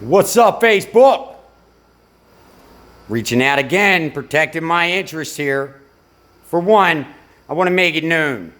What's up, Facebook? Reaching out again, protecting my interests here. For one, I want to make it known.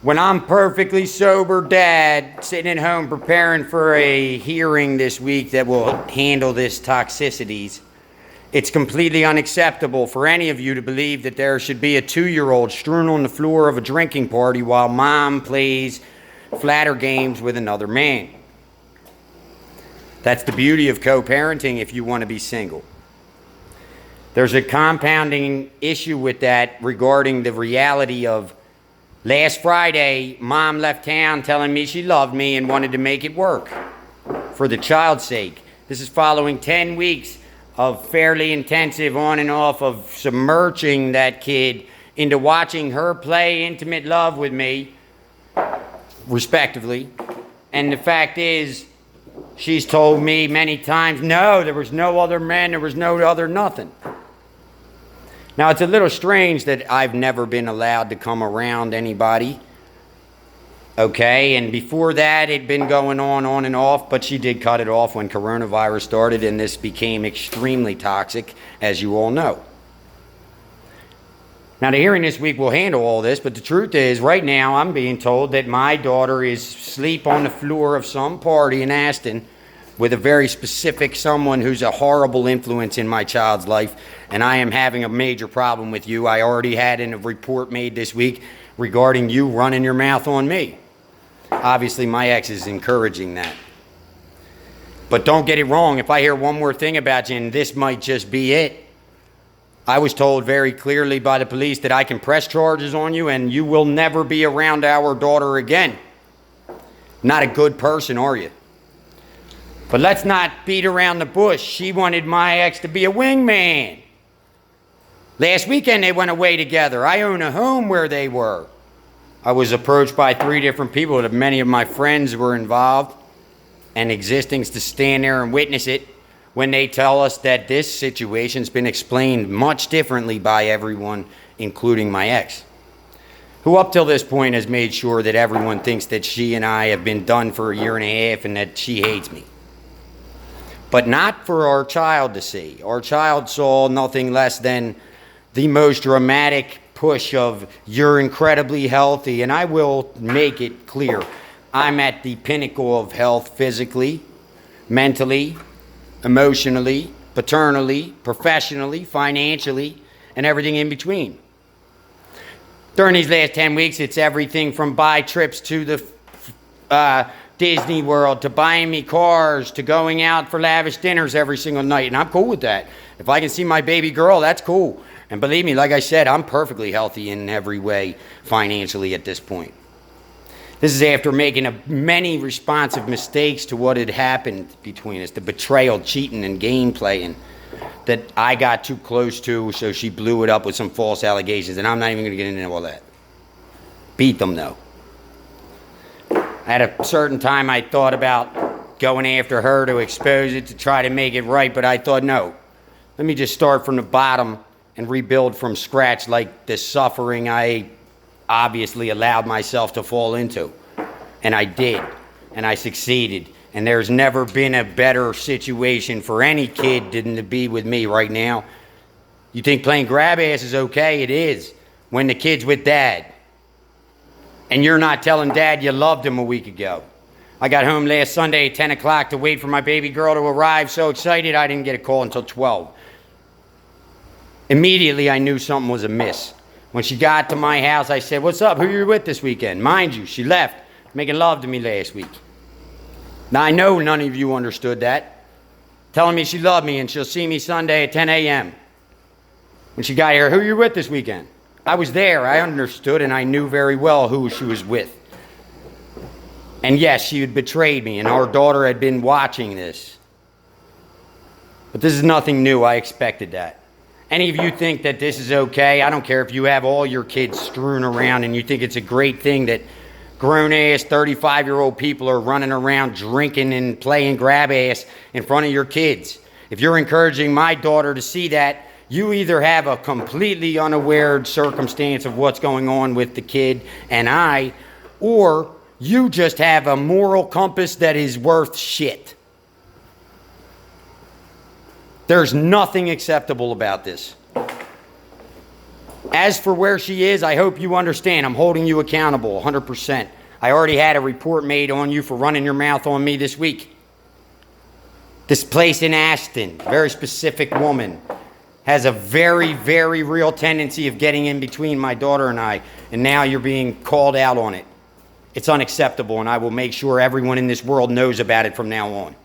When I'm perfectly sober dad, sitting at home preparing for a hearing this week that will handle this toxicities, it's completely unacceptable for any of you to believe that there should be a 2-year-old strewn on the floor of a drinking party while mom plays flatter games with another man. That's the beauty of co-parenting if you want to be single. There's a compounding issue with that regarding the reality of last Friday, mom left town telling me she loved me and wanted to make it work for the child's sake. This is following 10 weeks of fairly intensive on and off of submerging that kid into watching her play intimate love with me, respectively. And the fact is, she's told me many times, no, there was no other men, there was no other nothing. Now, it's a little strange that I've never been allowed to come around anybody. Okay, and before that, it'd been going on and off, but she did cut it off when coronavirus started, and this became extremely toxic, as you all know. Now, the hearing this week will handle all this, but the truth is, right now, I'm being told that my daughter is asleep on the floor of some party in Aston with a very specific someone who's a horrible influence in my child's life, and I am having a major problem with you. I already had a report made this week regarding you running your mouth on me. Obviously, my ex is encouraging that. But don't get it wrong, if I hear one more thing about you, and this might just be it, I was told very clearly by the police that I can press charges on you and you will never be around our daughter again. Not a good person, are you? But let's not beat around the bush. She wanted my ex to be a wingman. Last weekend they went away together. I own a home where they were. I was approached by 3 different people that many of my friends were involved and existing to stand there and witness it when they tell us that this situation's been explained much differently by everyone, including my ex, who up till this point has made sure that everyone thinks that she and I have been done for a year and a half and that she hates me. But not for our child to see. Our child saw nothing less than the most dramatic push of you're incredibly healthy, and I will make it clear, I'm at the pinnacle of health physically, mentally, emotionally, paternally, professionally, financially, and everything in between. During these last 10 weeks, it's everything from buy trips to the Disney World, to buying me cars, to going out for lavish dinners every single night, and I'm cool with that. If I can see my baby girl, that's cool. And believe me, like I said, I'm perfectly healthy in every way financially at this point. This is after making many responsive mistakes to what had happened between us, the betrayal, cheating, and game playing that I got too close to, so she blew it up with some false allegations, and I'm not even going to get into all that. Beat them, though. At a certain time, I thought about going after her to expose it, to try to make it right, but I thought, no, let me just start from the bottom and rebuild from scratch like the suffering I obviously allowed myself to fall into. And I did, and I succeeded, and there's never been a better situation for any kid than to be with me right now. You think playing grab ass is okay? It is, when the kid's with dad. And you're not telling dad you loved him a week ago. I got home last Sunday at 10 o'clock to wait for my baby girl to arrive, so excited I didn't get a call until 12. Immediately I knew something was amiss. When she got to my house, I said, what's up? Who are you with this weekend? Mind you, she left, making love to me last week. Now, I know none of you understood that. Telling me she loved me and she'll see me Sunday at 10 a.m. When she got here, who are you with this weekend? I was there, I understood, and I knew very well who she was with. And yes, she had betrayed me, and our daughter had been watching this. But this is nothing new, I expected that. Any of you think that this is okay? I don't care if you have all your kids strewn around and you think it's a great thing that grown-ass 35-year-old people are running around drinking and playing grab-ass in front of your kids. If you're encouraging my daughter to see that, you either have a completely unaware circumstance of what's going on with the kid and I, or you just have a moral compass that is worth shit. There's nothing acceptable about this. As for where she is, I hope you understand. I'm holding you accountable 100%. I already had a report made on you for running your mouth on me this week. This place in Ashton, very specific woman, has a very, very real tendency of getting in between my daughter and I, and now you're being called out on it. It's unacceptable, and I will make sure everyone in this world knows about it from now on.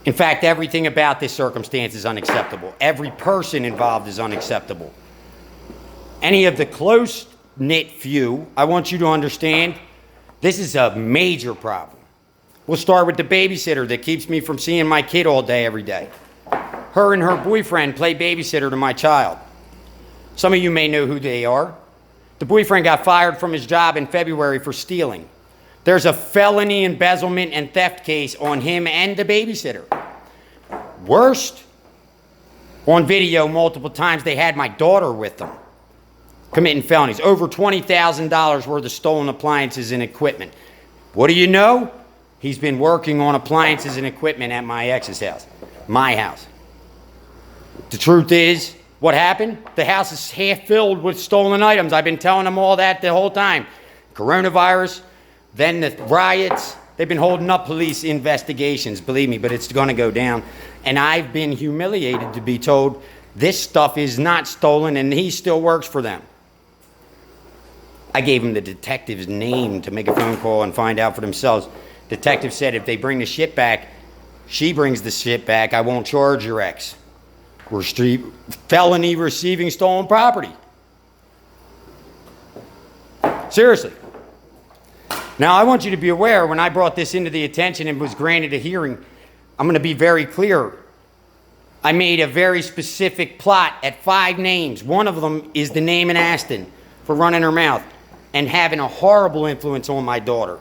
In fact, everything about this circumstance is unacceptable. Every person involved is unacceptable. Any of the close-knit few, I want you to understand, this is a major problem. We'll start with the babysitter that keeps me from seeing my kid all day, every day. Her and her boyfriend play babysitter to my child. Some of you may know who they are. The boyfriend got fired from his job in February for stealing. There's a felony embezzlement and theft case on him and the babysitter. Worst, on video multiple times, they had my daughter with them, committing felonies. Over $20,000 worth of stolen appliances and equipment. What do you know? He's been working on appliances and equipment at my ex's house, my house. The truth is, what happened? The house is half filled with stolen items. I've been telling them all that the whole time. Coronavirus, then the riots. They've been holding up police investigations, believe me, but it's going to go down. And I've been humiliated to be told this stuff is not stolen and he still works for them. I gave him the detective's name to make a phone call and find out for themselves. Detective said if they bring the shit back, she brings the shit back, I won't charge your ex. We're felony receiving stolen property. Seriously. Now, I want you to be aware, when I brought this into the attention and was granted a hearing, I'm going to be very clear. I made a very specific plot at 5 names. One of them is the name in Ashton for running her mouth and having a horrible influence on my daughter.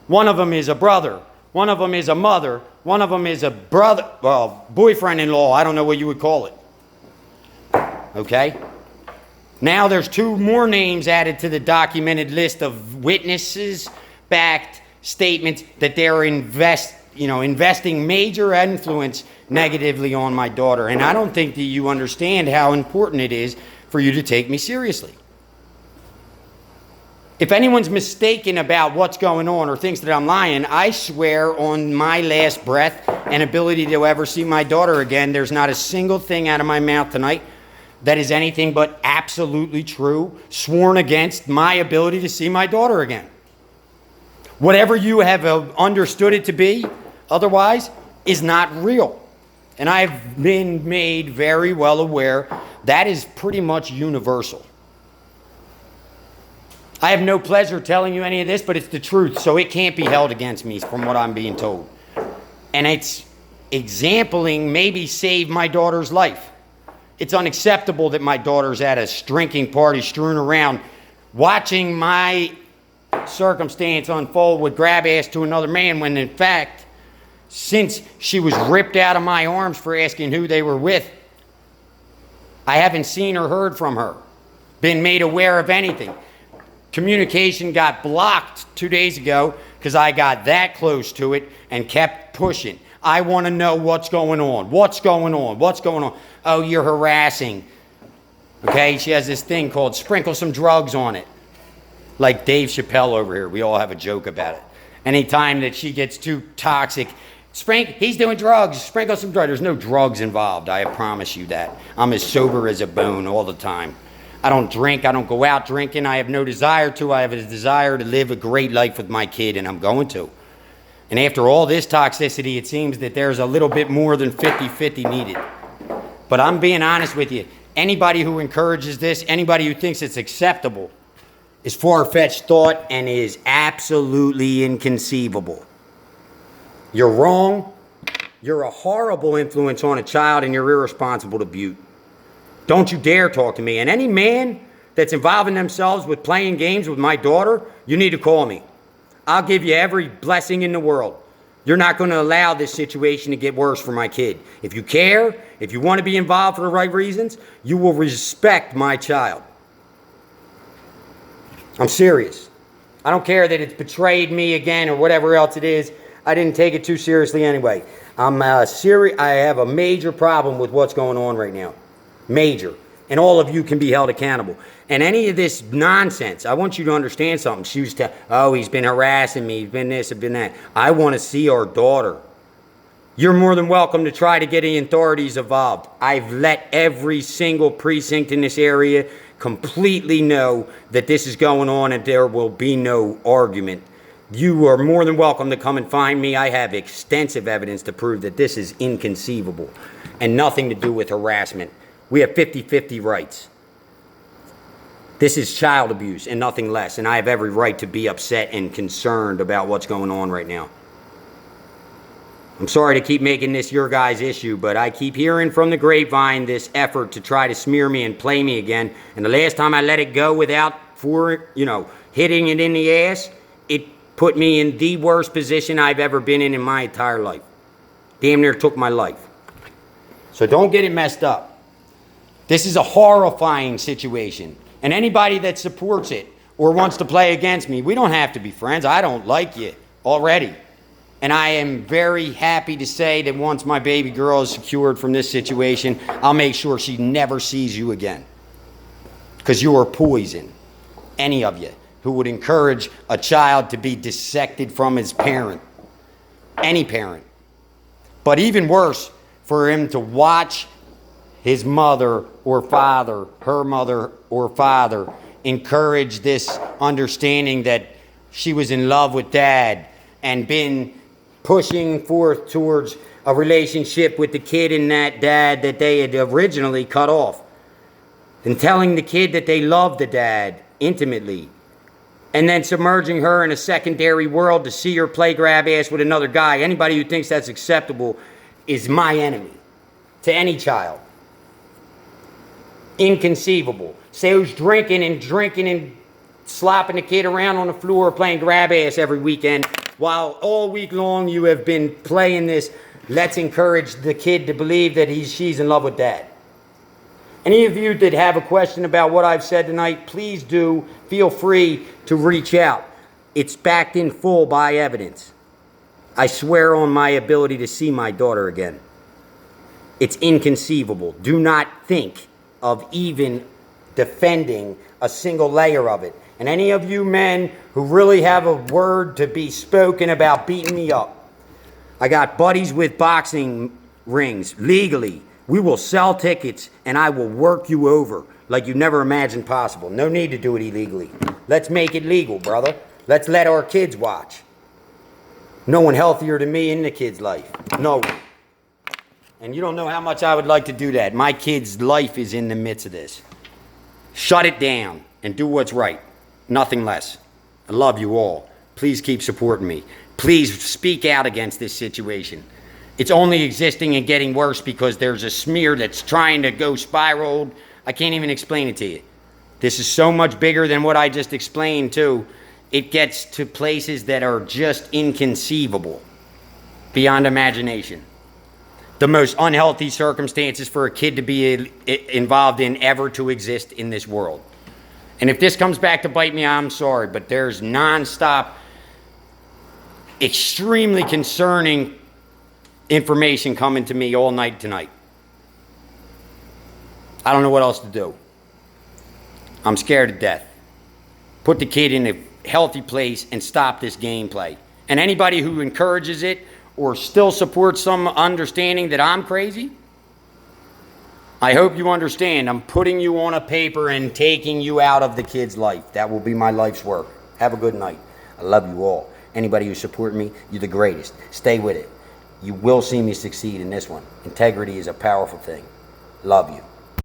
One of them is a brother. One of them is a mother. One of them is a brother, well, boyfriend-in-law. I don't know what you would call it. Okay? Now there's 2 more names added to the documented list of witnesses-backed statements that they're investing major influence negatively on my daughter. And I don't think that you understand how important it is for you to take me seriously. If anyone's mistaken about what's going on or thinks that I'm lying, I swear on my last breath and ability to ever see my daughter again, there's not a single thing out of my mouth tonight that is anything but absolutely true, sworn against my ability to see my daughter again. Whatever you have understood it to be, otherwise, is not real. And I've been made very well aware that is pretty much universal. I have no pleasure telling you any of this, but it's the truth, so it can't be held against me from what I'm being told. And it's exempling maybe saved my daughter's life. It's unacceptable that my daughter's at a drinking party strewn around watching my circumstance unfold with grab ass to another man when in fact, since she was ripped out of my arms for asking who they were with, I haven't seen or heard from her, been made aware of anything. Communication got blocked 2 days ago because I got that close to it and kept pushing. I want to know what's going on. What's going on? What's going on? Oh, you're harassing. Okay, she has this thing called sprinkle some drugs on it. Like Dave Chappelle over here. We all have a joke about it. Anytime that she gets too toxic, he's doing drugs. Sprinkle some drugs. There's no drugs involved. I promise you that. I'm as sober as a bone all the time. I don't drink. I don't go out drinking. I have no desire to. I have a desire to live a great life with my kid, and I'm going to. And after all this toxicity, it seems that there's a little bit more than 50-50 needed. But I'm being honest with you. Anybody who encourages this, anybody who thinks it's acceptable, is far-fetched thought and is absolutely inconceivable. You're wrong. You're a horrible influence on a child, and you're irresponsible to Butte. Don't you dare talk to me. And any man that's involving themselves with playing games with my daughter, you need to call me. I'll give you every blessing in the world. You're not going to allow this situation to get worse for my kid. If you care, if you want to be involved for the right reasons, you will respect my child. I'm serious. I don't care that it's betrayed me again or whatever else it is. I didn't take it too seriously anyway. I have a major problem with what's going on right now. Major. And all of you can be held accountable. And any of this nonsense, I want you to understand something. She was oh, he's been harassing me, he's been this, he's been that. I want to see our daughter. You're more than welcome to try to get the authorities involved. I've let every single precinct in this area completely know that this is going on and there will be no argument. You are more than welcome to come and find me. I have extensive evidence to prove that this is inconceivable and nothing to do with harassment. We have 50-50 rights. This is child abuse and nothing less, and I have every right to be upset and concerned about what's going on right now. I'm sorry to keep making this your guys' issue, but I keep hearing from the grapevine this effort to try to smear me and play me again. And the last time I let it go without hitting it in the ass, it put me in the worst position I've ever been in my entire life. Damn near took my life. So don't get it messed up. This is a horrifying situation. And anybody that supports it or wants to play against me, we don't have to be friends. I don't like you already. And I am very happy to say that once my baby girl is secured from this situation, I'll make sure she never sees you again. Because you are poison, any of you, who would encourage a child to be dissected from his parent. Any parent. But even worse, for him to watch his mother or father, her mother or father, encourage this understanding that she was in love with dad and been pushing forth towards a relationship with the kid and that dad that they had originally cut off. And telling the kid that they love the dad intimately. And then submerging her in a secondary world to see her play grab ass with another guy. Anybody who thinks that's acceptable is my enemy. To any child. Inconceivable. Say who's drinking and slopping the kid around on the floor playing grab ass every weekend, while all week long you have been playing this, let's encourage the kid to believe that she's in love with dad. Any of you that have a question about what I've said tonight, please do feel free to reach out. It's backed in full by evidence. I swear on my ability to see my daughter again. It's inconceivable. Do not think of even defending a single layer of it. And any of you men who really have a word to be spoken about beating me up, I got buddies with boxing rings legally. We will sell tickets and I will work you over like you never imagined possible. No need to do it illegally. Let's make it legal, brother. Let's let our kids watch. No one healthier than me in the kid's life. No one. And you don't know how much I would like to do that. My kid's life is in the midst of this. Shut it down and do what's right. Nothing less. I love you all. Please keep supporting me. Please speak out against this situation. It's only existing and getting worse because there's a smear that's trying to go spiraled. I can't even explain it to you. This is so much bigger than what I just explained too. It gets to places that are just inconceivable, beyond imagination. The most unhealthy circumstances for a kid to be involved in ever to exist in this world. And if this comes back to bite me, I'm sorry, but there's nonstop, extremely concerning information coming to me all night tonight. I don't know what else to do. I'm scared to death. Put the kid in a healthy place and stop this gameplay. And anybody who encourages it or still supports some understanding that I'm crazy, I hope you understand I'm putting you on a paper and taking you out of the kid's life. That will be my life's work. Have a good night. I love you all. Anybody who supports me, you're the greatest. Stay with it. You will see me succeed in this one. Integrity is a powerful thing. Love you.